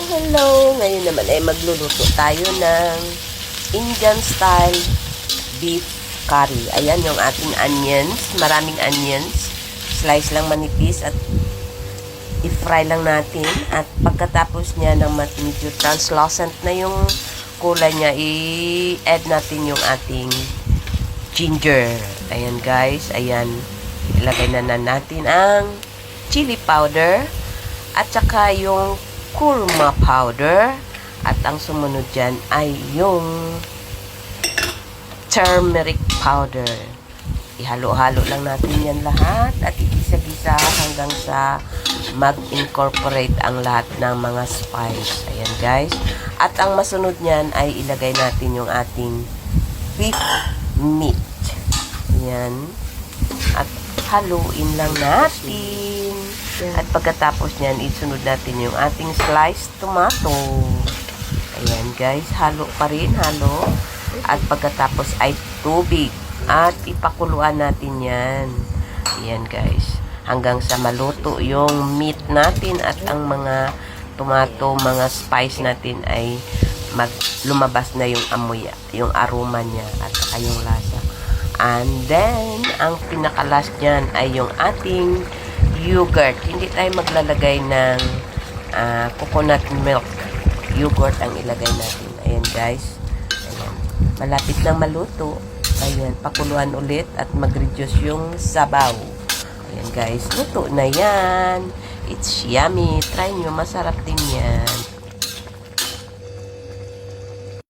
Hello! Ngayon naman ay magluluto tayo ng Indian style beef curry. Ayan yung ating onions. Maraming onions. Slice lang manipis at i-fry lang natin. At pagkatapos niya ng medyo translucent na yung kulay niya, i-add natin yung ating ginger. Ayan guys. Ayan. Ilagay na natin ang chili powder at saka yung kurma powder, at ang sumunod dyan ay yung turmeric powder. Ihalo-halo lang natin yan lahat at igisa-gisa hanggang sa mag-incorporate ang lahat ng mga spice. Ayan guys. At ang masunod nyan ay ilagay natin yung ating beef meat. Ayan. At haluin lang natin. At pagkatapos nyan, isunod natin yung ating sliced tomato. Ayan guys, halo pa rin, halo. At pagkatapos ay tubig. At ipakuluan natin yan. Ayan guys, hanggang sa maluto yung meat natin at ang mga tomato, mga spice natin ay lumabas na yung amoy, yung aroma niya at saka yung lasa. And then, ang pinakalas nyan ay yung ating yogurt. Hindi tayo maglalagay ng coconut milk. Yogurt ang ilagay natin. Ayan guys. Ayan. Malapit nang maluto. Ayan. Pakuluan ulit at mag-reduce yung sabaw. Ayan guys. Luto na yan. It's yummy. Try nyo. Masarap din yan.